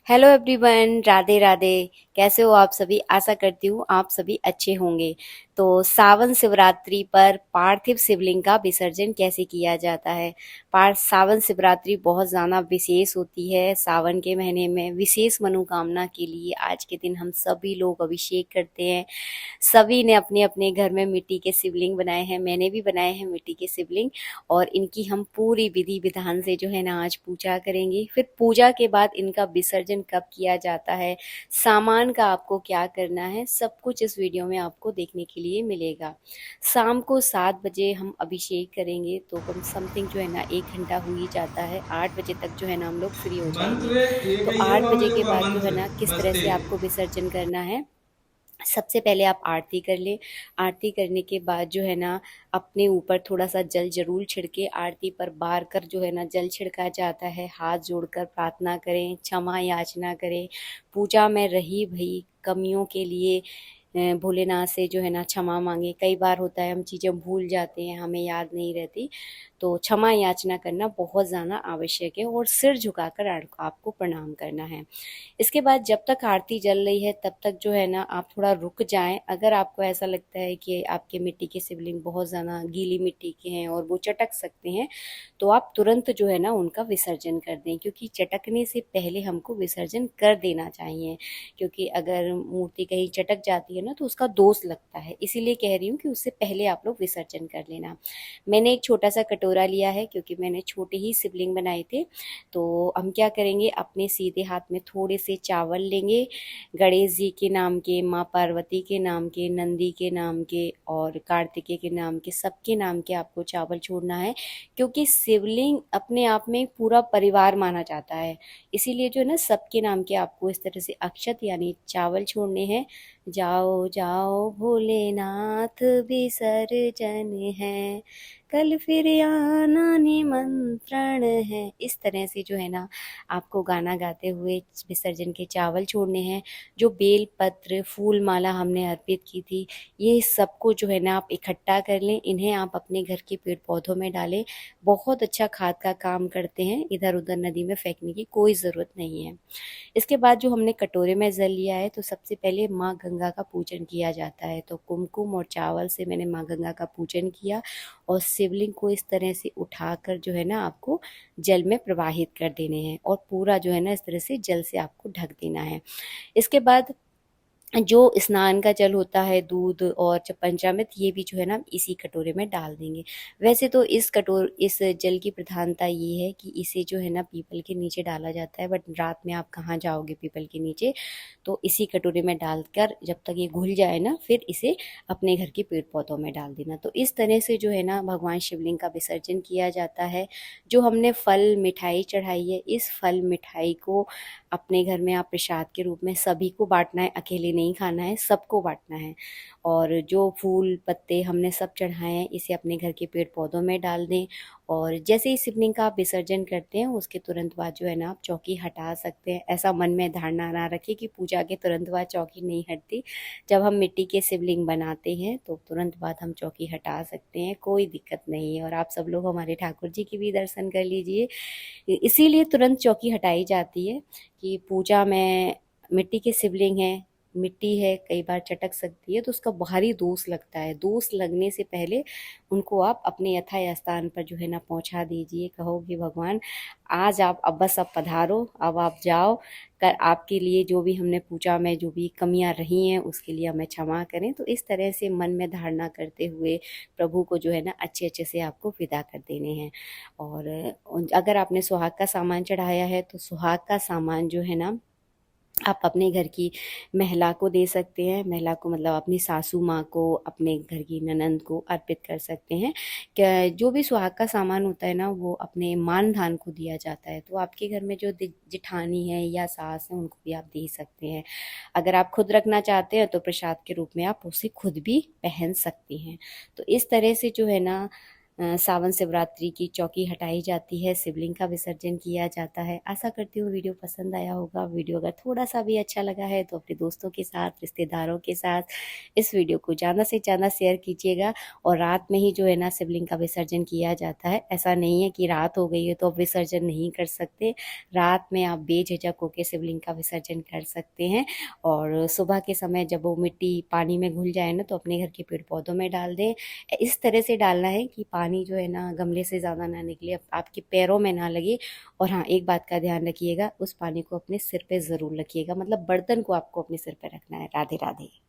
Hello everyone, Radhe Radhe. कैसे हो आप सभी? आशा करती हूँ आप सभी अच्छे होंगे। तो सावन शिवरात्रि पर पार्थिव शिवलिंग का विसर्जन कैसे किया जाता है? सावन शिवरात्रि बहुत ज़्यादा विशेष होती है। सावन के महीने में विशेष मनोकामना के लिए आज के दिन हम सभी लोग अभिषेक करते हैं। सभी ने अपने अपने घर में मिट्टी के शिवलिंग बनाए हैं, मैंने भी बनाए हैं मिट्टी के शिवलिंग। और इनकी हम पूरी विधि विधान से जो है ना आज पूजा करेंगे। फिर पूजा के बाद इनका विसर्जन कब किया जाता है, सामान का आपको क्या करना है, सब कुछ इस वीडियो में आपको देखने के लिए मिलेगा। शाम को 7 बजे हम अभिषेक करेंगे, तो कम समथिंग जो है ना 1 घंटा हो ही जाता है। 8 बजे तक जो है ना हम लोग फ्री हो जाएंगे। मंत्र एक तो ही है 8 बजे बाबूजी के का बाद जो है मंत्र ना किस तरह नस्ते। से आपको विसर्जन करना है, सबसे पहले आप आरती कर लें। आरती करने के बाद जो है ना अपने ऊपर थोड़ा सा जल जरूर छिड़के। आरती पर बार कर जो है ना जल छिड़का जाता है। हाथ जोड़कर प्रार्थना करें, क्षमा याचना करें। पूजा में रही भई कमियों के लिए भोलेनाथ से जो है ना क्षमा मांगे। कई बार होता है हम चीज़ें भूल जाते हैं, हमें याद नहीं रहती, तो क्षमा याचना करना बहुत ज़्यादा आवश्यक है। और सिर झुकाकर आपको प्रणाम करना है। इसके बाद जब तक आरती जल रही है तब तक जो है ना आप थोड़ा रुक जाएं। अगर आपको ऐसा लगता है कि आपके मिट्टी के शिवलिंग बहुत ज़्यादा गीली मिट्टी के हैं और वो चटक सकते हैं, तो आप तुरंत जो है ना उनका विसर्जन कर दें, क्योंकि चटकने से पहले हमको विसर्जन कर देना चाहिए। क्योंकि अगर मूर्ति कहीं चटक जाती है ना तो उसका दोष लगता है, इसीलिए कह रही हूँ कि उससे पहले आप लोग विसर्जन कर लेना। मैंने एक छोटा सा कटोरा लिया है, क्योंकि मैंने छोटे ही शिवलिंग बनाए थे। तो हम क्या करेंगे, अपने सीधे हाथ में थोड़े से चावल लेंगे। गणेश जी के नाम के, माँ पार्वती के नाम के, नंदी के नाम के और कार्तिकेय के नाम के, सबके नाम के आपको चावल छोड़ना है। क्योंकि शिवलिंग अपने आप में पूरा परिवार माना जाता है, इसीलिए जो है ना सबके नाम के आपको इस तरह से अक्षत यानी चावल छोड़ने हैं। जाओ जाओ भोलेनाथ विसर्जन है, कल फिर आना निमंत्रण है। इस तरह से जो है ना आपको गाना गाते हुए विसर्जन के चावल छोड़ने हैं। जो बेल पत्र फूल माला हमने अर्पित की थी, ये सबको जो है ना आप इकट्ठा कर लें। इन्हें आप अपने घर के पेड़ पौधों में डालें। बहुत अच्छा खाद का काम करते हैं, इधर उधर नदी में फेंकने की कोई ज़रूरत नहीं है। इसके बाद जो हमने कटोरे में जल लिया है, तो सबसे पहले माँ गंगा का पूजन किया जाता है। तो कुमकुम और चावल से मैंने माँ गंगा का पूजन किया और शिवलिंग को इस तरह से उठाकर जो है ना आपको जल में प्रवाहित कर देने हैं और पूरा जो है ना इस तरह से जल से आपको ढक देना है। इसके बाद जो स्नान का जल होता है, दूध और पंचामृत, ये भी जो है ना इसी कटोरे में डाल देंगे। वैसे तो इस जल की प्रधानता ये है कि इसे जो है ना पीपल के नीचे डाला जाता है, बट रात में आप कहाँ जाओगे पीपल के नीचे, तो इसी कटोरे में डालकर जब तक ये घुल जाए ना फिर इसे अपने घर के पेड़ पौधों में डाल देना। तो इस तरह से जो है ना भगवान शिवलिंग का विसर्जन किया जाता है। जो हमने फल मिठाई चढ़ाई है, इस फल मिठाई को अपने घर में आप प्रसाद के रूप में सभी को बांटना है, अकेले नहीं खाना है, सबको बांटना है। और जो फूल पत्ते हमने सब चढ़ाए हैं इसे अपने घर के पेड़ पौधों में डाल दें। और जैसे ही शिवलिंग का आप विसर्जन करते हैं उसके तुरंत बाद जो है ना आप चौकी हटा सकते हैं। ऐसा मन में धारणा ना रखें कि पूजा के तुरंत बाद चौकी नहीं हटती। जब हम मिट्टी के शिवलिंग बनाते हैं तो तुरंत बाद हम चौकी हटा सकते हैं, कोई दिक्कत नहीं है। और आप सब लोग हमारे ठाकुर जी की भी दर्शन कर लीजिए, इसीलिए तुरंत चौकी हटाई जाती है कि पूजा में मिट्टी के शिवलिंग है, मिट्टी है, कई बार चटक सकती है, तो उसका बाहरी दोष लगता है। दोष लगने से पहले उनको आप अपने यथा स्थान पर जो है ना पहुंचा दीजिए। कहो कि भगवान आज आप अब बस अब पधारो, अब आप जाओ कर, आपके लिए जो भी हमने पूजा में जो भी कमियां रही हैं उसके लिए हमें क्षमा करें। तो इस तरह से मन में धारणा करते हुए प्रभु को जो है ना अच्छे अच्छे से आपको विदा कर देने हैं। और अगर आपने सुहाग का सामान चढ़ाया है तो सुहाग का सामान जो है ना आप अपने घर की महिला को दे सकते हैं। महिला को मतलब अपनी सासू माँ को, अपने घर की ननंद को अर्पित कर सकते हैं। क्या जो भी सुहाग का सामान होता है ना वो अपने मान धान को दिया जाता है। तो आपके घर में जो जिठानी है या सास है उनको भी आप दे सकते हैं। अगर आप खुद रखना चाहते हैं तो प्रसाद के रूप में आप उसे खुद भी पहन सकती हैं। तो इस तरह से जो है ना सावन शिवरात्रि की चौकी हटाई जाती है, शिवलिंग का विसर्जन किया जाता है। आशा करती हूँ वीडियो पसंद आया होगा। वीडियो अगर थोड़ा सा भी अच्छा लगा है तो अपने दोस्तों के साथ, रिश्तेदारों के साथ इस वीडियो को ज़्यादा से ज़्यादा शेयर कीजिएगा। और रात में ही जो है ना शिवलिंग का विसर्जन किया जाता है। ऐसा नहीं है कि रात हो गई है तो अब विसर्जन नहीं कर सकते। रात में आप बेझिझक होकर शिवलिंग का विसर्जन कर सकते हैं। और सुबह के समय जब वो मिट्टी पानी में घुल जाए ना तो अपने घर के पेड़ पौधों में डाल दें। इस तरह से डालना है कि पानी जो है ना गमले से ज़्यादा ना निकले, आपके पैरों में ना लगे। और हाँ, एक बात का ध्यान रखिएगा, उस पानी को अपने सिर पे ज़रूर रखिएगा, मतलब बर्तन को आपको अपने सिर पे रखना है। राधे राधे।